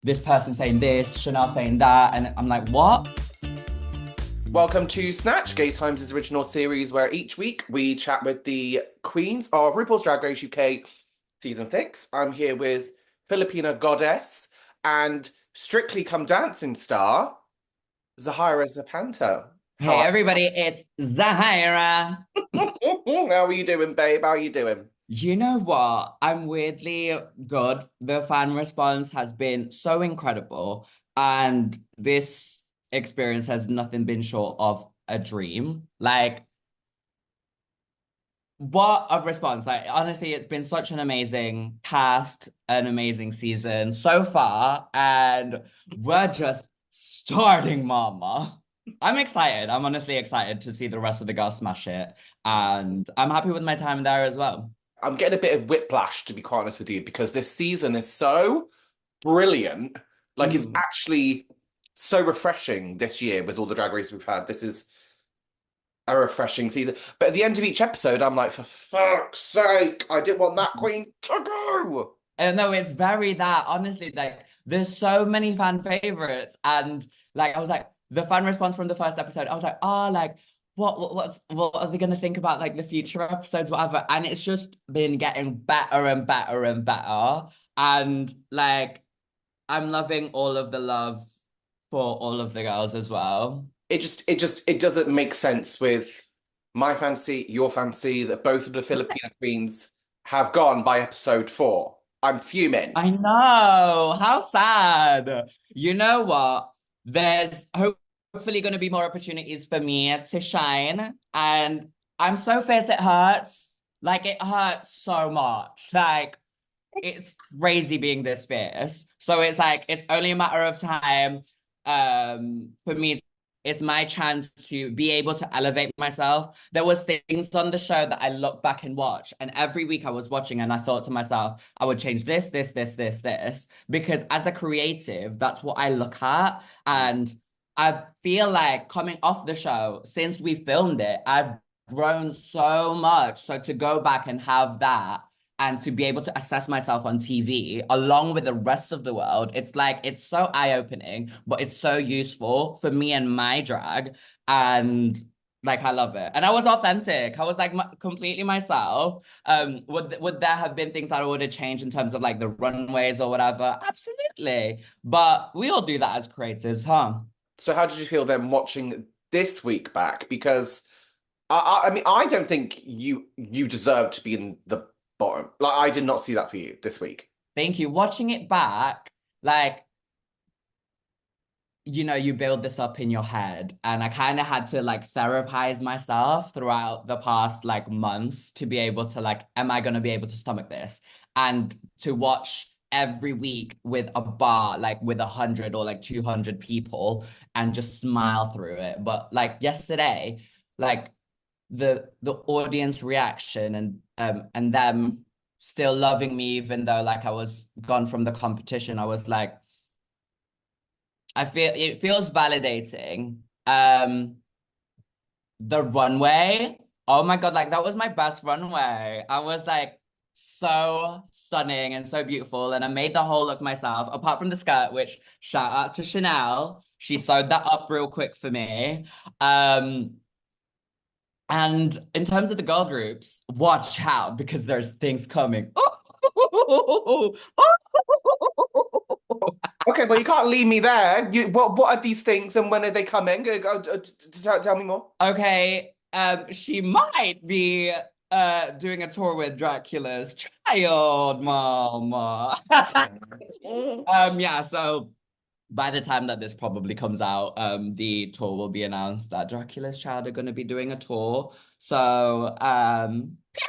this person saying this, Chanel saying that, and I'm like, what? Welcome to Snatch, Gay Times' original series where each week we chat with the queens of RuPaul's Drag Race UK Season 6. I'm here with Filipino goddess and Strictly Come Dancing star, Zahirah Zapanta. Hey How everybody, it's Zahira. how are you doing, babe? How are you doing? You know what? I'm weirdly good. The fan response has been so incredible, and this experience has nothing been short of a dream. Like, what a response. Like, honestly, it's been such an amazing cast, an amazing season so far, and we're just starting, mama. I'm excited. I'm honestly excited to see the rest of the girls smash it, and I'm happy with my time there as well. I'm getting a bit of whiplash, to be quite honest with you, because this season is so brilliant. Like, it's Mm. actually so refreshing this year with all the drag races we've had. This is a refreshing season. But at the end of each episode, I'm like, for fuck's sake, I didn't want that queen to go. And no, it's very that, honestly, like there's so many fan favorites. And like I was like, the fan response from the first episode, I was like, oh, like what are they gonna think about like the future episodes, whatever. And it's just been getting better and better and better. And like I'm loving all of the love for all of the girls as well. It doesn't make sense with my fantasy, your fantasy, that both of the Filipino queens have gone by episode 4. I'm fuming. I know. How sad. You know what? There's hopefully going to be more opportunities for me to shine. And I'm so fierce it hurts. Like, it hurts so much. Like, it's crazy being this fierce. So it's like, it's only a matter of time for me. It's my chance to be able to elevate myself. There was things on the show that I look back and watch, and every week I was watching and I thought to myself, I would change this, because as a creative, that's what I look at. And I feel like coming off the show, since we filmed it, I've grown so much. So to go back and have that and to be able to assess myself on TV along with the rest of the world, it's like it's so eye-opening, but it's so useful for me and my drag. And like I love it. And I was authentic. I was like completely myself. Would there have been things that I would have changed in terms of like the runways or whatever? Absolutely. But we all do that as creatives, huh? So how did you feel then watching this week back? Because I mean, I don't think you deserve to be in the bottom. Like, I did not see that for you this week. Thank you. Watching it back, like you build this up in your head. And I kind of had to like therapize myself throughout the past like months to be able to like, am I going to be able to stomach this? And to watch every week with a bar, like with 100 or like 200 people and just smile through it. But like yesterday, like the audience reaction and them still loving me, even though like I was gone from the competition, I was like, I feel it feels validating. The runway, oh my God, like that was my best runway. I was like so stunning and so beautiful, and I made the whole look myself, apart from the skirt, which shout out to Chanel. She sewed that up real quick for me. Um, and in terms of the girl groups, watch out because there's things coming. Okay, well, you can't leave me there. What are these things and when are they coming? Tell me more. Okay, she might be doing a tour with Dracula's child, mama. Yeah, so by the time that this probably comes out, the tour will be announced that Dracula's child are gonna be doing a tour. So,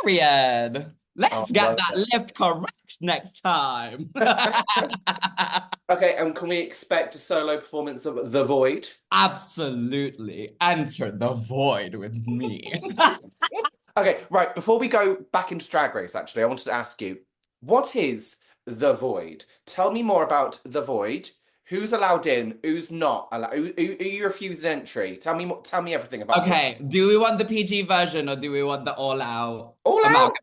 period. Oh, Let's I get love that lift correct next time. it. Okay, and can we expect a solo performance of The Void? Absolutely. Enter the void with me. Okay, right. Before we go back into Drag Race, actually, I wanted to ask you, what is The Void? Tell me more about The Void. Who's allowed in? Who's not allowed? Who you refused entry? Tell me more, tell me everything about the Okay, do we want the PG version or do we want the all out all out. amalgam?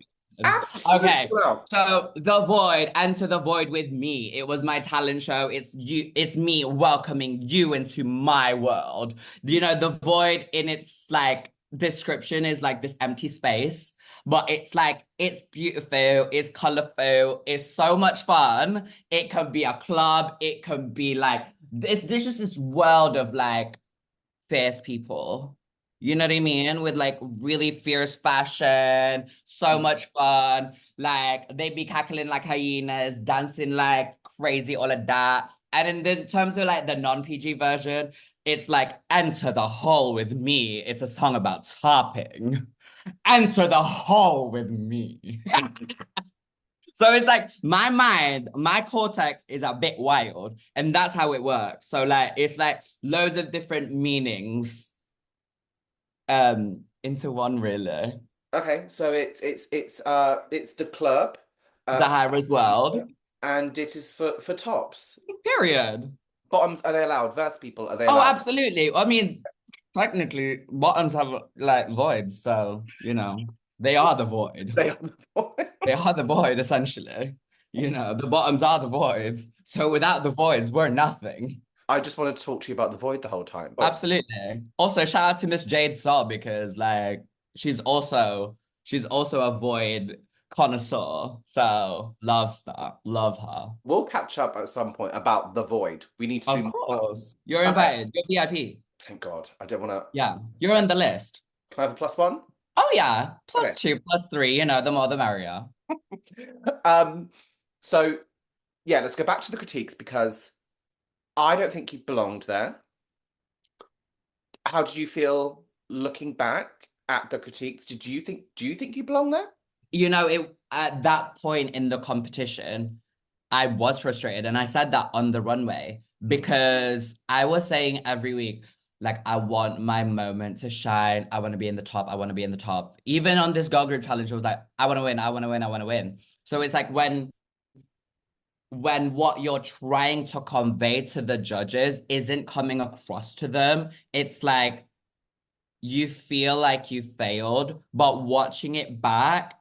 Absolutely Okay, allowed. so The Void, Enter the Void with me. It was my talent show. It's you, it's me welcoming you into my world. You know, The Void in its like description is like this empty space, but it's like it's beautiful, it's colorful, it's so much fun. It could be a club, it could be like this. There's just this world of like fierce people. You know what I mean? With like really fierce fashion, so much fun. Like they be cackling like hyenas, dancing like crazy, all of that. And in the terms of like the non-PG version, it's like Enter the Hall with Me. It's a song about topping. Enter the hall with me. So it's like my mind, my cortex is a bit wild, and that's how it works. So like it's like loads of different meanings into one really. Okay, so it's the club, for Zahira's world. and it is for tops. Period. Bottoms, are they allowed? Verse people, are they Oh, allowed? absolutely. I mean, technically, bottoms have like voids, so you know, they are the void. They are the boys. They are the void, essentially. You know, the bottoms are the voids. So without the voids, we're nothing. I just wanted to talk to you about the void the whole time. But Absolutely. Also, shout out to Miss Jade Saw because like she's also a void connoisseur. So love that. Love her. we'll catch up at some point about the void. We need to Of do more. course. You're Okay, invited. You're VIP. thank God. I don't want to. Yeah. You're on the list. Can I have a plus one? Oh yeah. Plus Okay. two, plus three, you know, the more the merrier. Um, so yeah, let's go back to the critiques because I don't think you belonged there. How did you feel looking back at the critiques? Do you think you belong there? You know, it at that point in the competition, I was frustrated, and I said that on the runway because I was saying every week, like, I want my moment to shine. I want to be in the top. I want to be in the top. Even on this girl group challenge, it was like, I want to win. I want to win. I want to win. So it's like when what you're trying to convey to the judges isn't coming across to them, it's like you feel like you failed, but watching it back,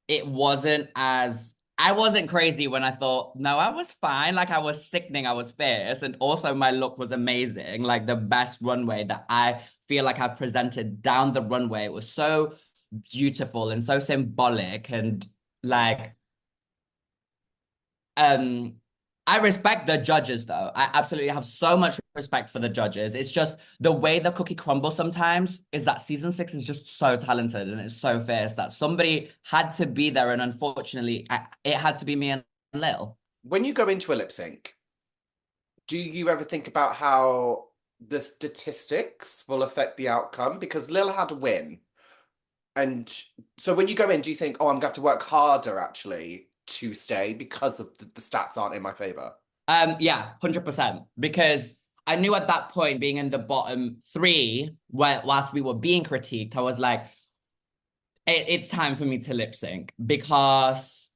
it wasn't as I wasn't crazy when I thought, no, I was fine. Like I was sickening, I was fierce, and also my look was amazing. Like the best runway that I feel like I presented down the runway. It was so beautiful and so symbolic and like um, I respect the judges though. I absolutely have so much respect for the judges. It's just the way the cookie crumbles sometimes is that season six is just so talented and it's so fierce that somebody had to be there, and unfortunately, it had to be me and Lil. When you go into a lip sync, do you ever think about how the statistics will affect the outcome? Because Lil had a win. And so when you go in, do you think, oh, I'm going to have to work harder actually to stay because of the stats aren't in my favor? Yeah, 100%. Because I knew at that point, being in the bottom three, whilst we were being critiqued, I was like, it's time for me to lip sync because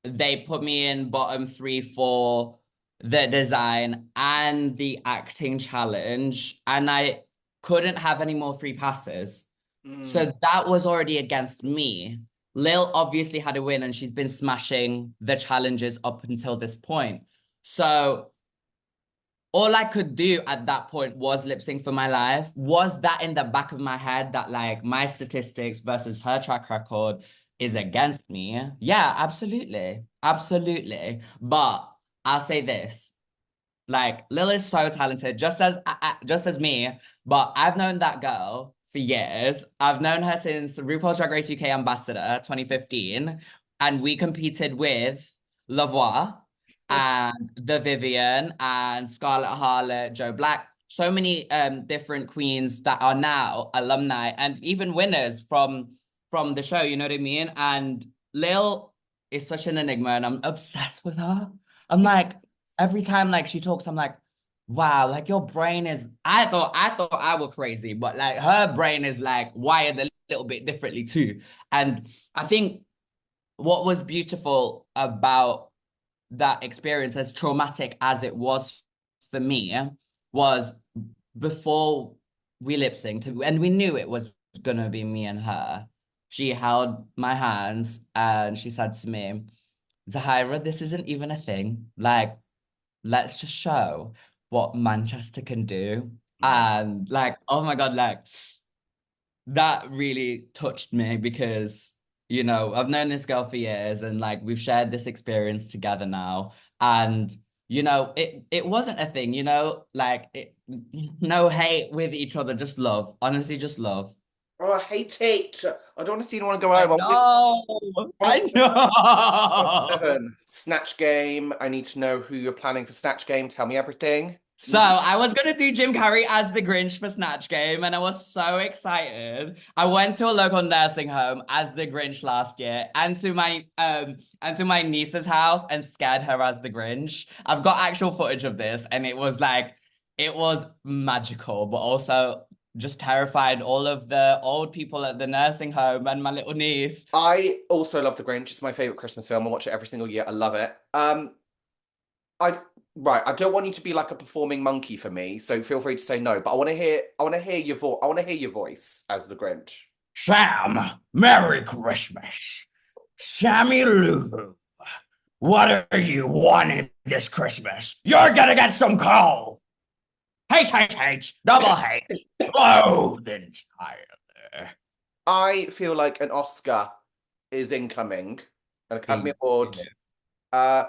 they put me in bottom three for the design and the acting challenge, and I couldn't have any more free passes. Mm. So that was already against me. Lil obviously had a win, and she's been smashing the challenges up until this point. So all I could do at that point was lip sync for my life. Was that in the back of my head that like my statistics versus her track record is against me? Yeah, absolutely. Absolutely. But I'll say this. Like Lill is so talented, just as me. But I've known that girl for years. I've known her since RuPaul's Drag Race UK Ambassador 2015, and we competed with Lavoie and The Vivian and Scarlett Harlot, Joe Black. So many different queens that are now alumni and even winners from the show. You know what I mean? And Lil is such an enigma, and I'm obsessed with her. I'm like every time like she talks, I'm like, wow, like your brain is I thought I was crazy, but like her brain is like wired a little bit differently too. And I think what was beautiful about that experience, as traumatic as it was for me, was before we lip synced, and we knew it was gonna be me and her. she held my hands and she said to me, Zahira, this isn't even a thing. Like, let's just show what Manchester can do. Oh my And like, oh my God, like that really touched me because, I've known this girl for years and like we've shared this experience together now. And, it wasn't a thing, like no hate with each other, just love. Honestly, just love. Oh, I hate it. I don't want to see anyone go I home. know. I want I to know. Snatch Game. I need to know who you're planning for Snatch Game. Tell me everything. So I was gonna do Jim Carrey as the Grinch for Snatch Game, and I was so excited. I went to a local nursing home as the Grinch last year, and to my niece's house and scared her as the Grinch. I've got actual footage of this, and it was magical, but also just terrified all of the old people at the nursing home and my little niece. I also love The Grinch. It's my favorite Christmas film. I watch it every single year. I love it. I right. I don't want you to be like a performing monkey for me, so feel free to say no. But I want to hear your voice. I want to hear your voice as the Grinch. Sam, Merry Christmas. Sammy Lou. What are you wanting this Christmas? You're gonna get some coal. H, H, H, double H, loathing Tyler. I feel like an Oscar is incoming, an Academy Award. Uh,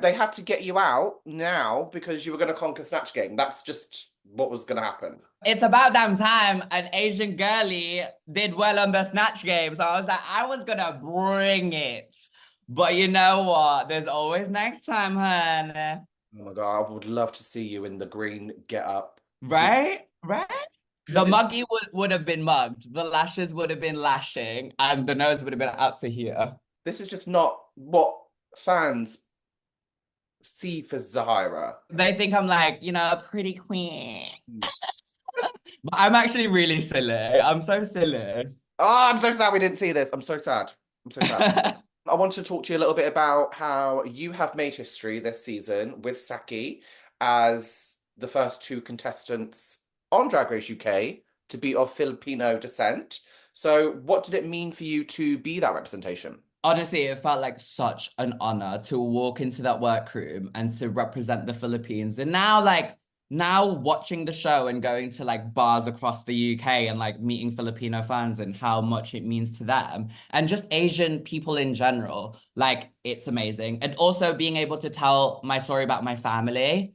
they had to get you out now because you were going to conquer Snatch Game. That's just what was going to happen. It's about damn time an Asian girlie did well on the Snatch Game. So I was like, I was gonna bring it. But you know what? There's always next time, honey. Oh my God, I would love to see you in the green get up. Right? Right? The Because it's muggy would have been mugged, the lashes would have been lashing, and the nose would have been up to here. this is just not what fans see for Zahira. They think I'm like, a pretty queen. But I'm actually really silly. I'm so silly. Oh, I'm so sad we didn't see this. I'm so sad. I'm so sad. I want to talk to you a little bit about how you have made history this season with Saki as the first two contestants on Drag Race UK to be of Filipino descent. So, what did it mean for you to be that representation? Honestly, it felt like such an honor to walk into that workroom and to represent the Philippines. And now watching the show and going to like bars across the UK and like meeting Filipino fans and how much it means to them and just Asian people in general, like it's amazing. And also being able to tell my story about my family,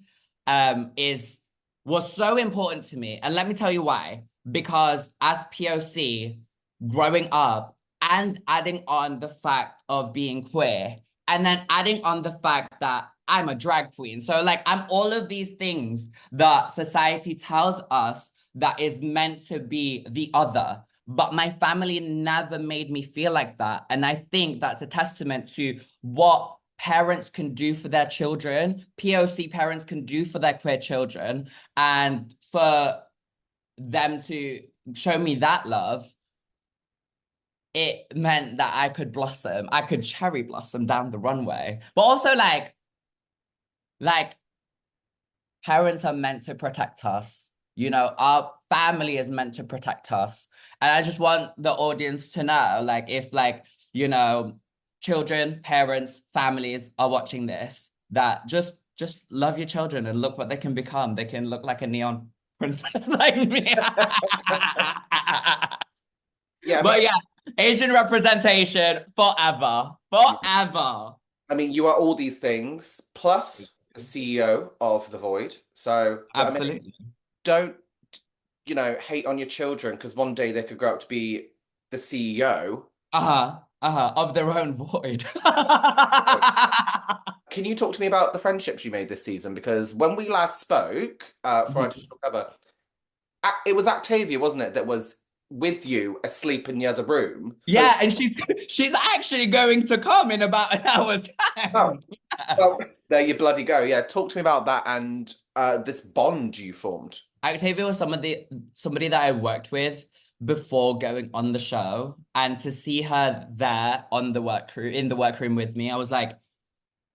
is was so important to me. And let me tell you why. Because as POC, growing up, and adding on the fact of being queer, and then adding on the fact that I'm a drag queen. So, like, I'm all of these things that society tells us that is meant to be the other. But my family never made me feel like that. And I think that's a testament to what parents can do for their children, POC parents can do for their queer children, and for them to show me that love, it meant that I could blossom. I could cherry blossom down the runway. But also like parents are meant to protect us. Our family is meant to protect us. And I just want the audience to know, like, if children, parents, families are watching this, that just love your children and look what they can become. They can look like a neon princess like me. Yeah, I mean, But yeah, Asian representation forever. Forever. I mean, you are all these things plus the CEO of The Void. So, I mean, Absolutely. don't, hate on your children because one day they could grow up to be the CEO. Uh-huh. Uh-huh. Of their own void. Can you talk to me about the friendships you made this season? Because when we last spoke for our digital cover, it was Octavia, wasn't it, that was with you asleep in the other room. So, Yeah, and she's actually going to come in about an hour's oh, time. Yes. well, there you bloody go. Yeah, talk to me about that and this bond you formed. Octavia was somebody that I worked with before going on the show, and to see her there on the workroom in the workroom with me, I was like,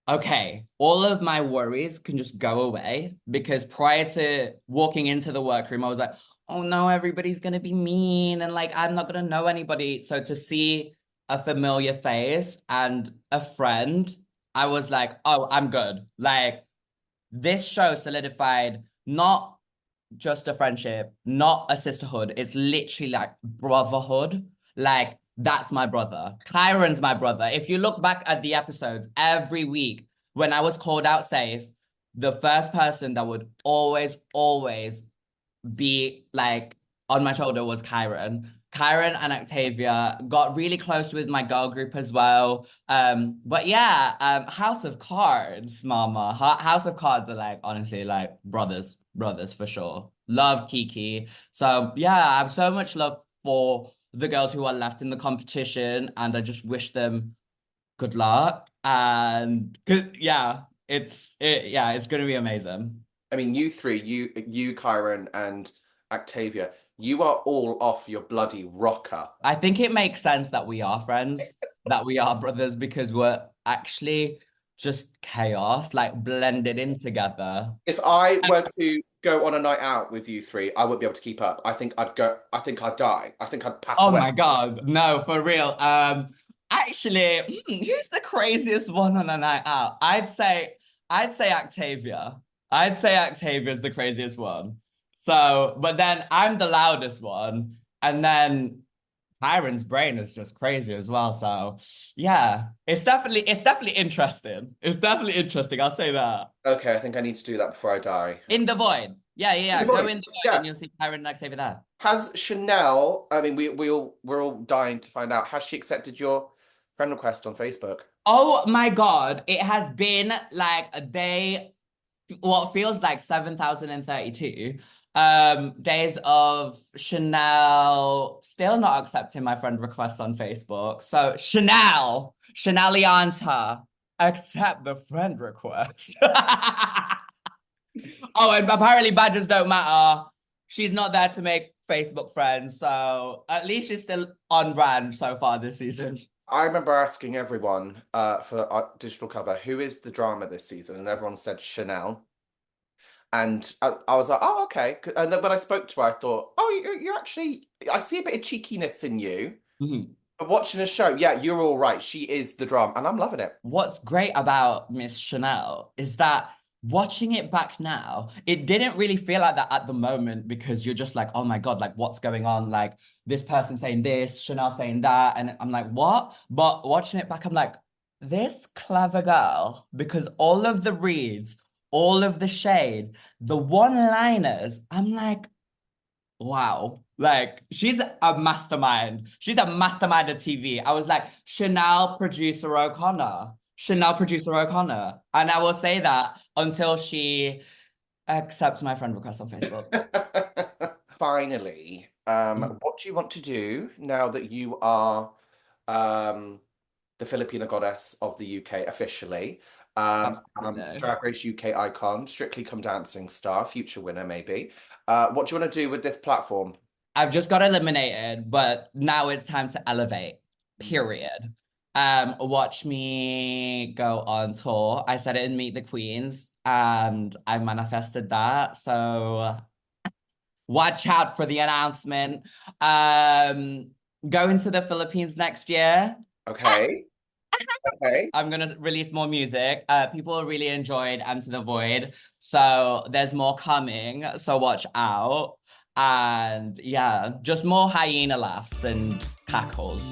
okay, all of my worries can just go away because prior to walking into the workroom, I was like, oh no, everybody's gonna be mean and like I'm not gonna know anybody. So to see a familiar face and a friend, I was like, oh, I'm good. Like this show solidified not just a friendship, not a sisterhood. It's literally like brotherhood. Like, that's my brother. Kyron's my brother. If you look back at the episodes every week, when I was called out safe, the first person that would always be like on my shoulder was Kyron. Kyron and Octavia got really close with my girl group as well. But yeah, House of Cards, mama. House of Cards are like honestly like brothers for sure. Love Kiki. So yeah, I have so much love for the girls who are left in the competition, and I just wish them good luck. And yeah, it's gonna be amazing. I mean, you three, you, Kyron, and Octavia, you are all off your bloody rocker. I think it makes sense that we are friends, that we are brothers, because we're actually just chaos, like blended in together. If I were to go on a night out with you three, I wouldn't be able to keep up. I think I'd die. I think I'd pass Oh away. my God. No, for real. Actually, who's the craziest one on a night out? I'd say Octavia. I'd say Octavia's the craziest one. So, but then I'm the loudest one. And then Tyron's brain is just crazy as well. So yeah, it's definitely interesting. It's definitely interesting. I'll say that. Okay, I think I need to do that before I die. In the void. Yeah. Go Boy, in the void yeah. and you'll see Tyron and Octavia there. Has Chanel, I mean, we're all dying to find out, has she accepted your friend request on Facebook? Oh my God. It has been like a day, what feels like 7,032 days of Chanel still not accepting my friend requests on Facebook. So Chanel Leanta, accept the friend request. Oh, and apparently badges don't matter. She's not there to make Facebook friends, so at least she's still on brand so far this season. I remember asking everyone for our digital cover, who is the drama this season? And everyone said Chanel. And I was like, oh, okay. And then when I spoke to her, I thought, oh, you're actually, I see a bit of cheekiness in you. Mhm. But watching a show, yeah, you're all right. She is the drama, and I'm loving it. What's great about Miss Chanel is that watching it back now, it didn't really feel like that at the moment because you're just like, oh my God, like what's going on? Like this person saying this, Chanel saying that. And I'm like, what? But watching it back, I'm like, this clever girl, because all of the reads, all of the shade, the one-liners, I'm like, wow. Like she's a mastermind. She's a mastermind of TV. I was like, Chanel producer O'Connor. Chanel producer O'Connor. And I will say that until she accepts my friend request on Facebook. Finally, Mhm. what do you want to do now that you are the Filipino goddess of the UK officially? Absolutely. Drag Race UK icon, Strictly Come Dancing star, future winner maybe. What do you want to do with this platform? I've just got eliminated, but now it's time to elevate. Period. Watch me go on tour. I said it in Meet the Queens, and I manifested that. So watch out for the announcement. Going to the Philippines next year. Okay, okay. I'm gonna release more music. People really enjoyed Enter the Void, so there's more coming. So watch out. And yeah, just more hyena laughs and cackles.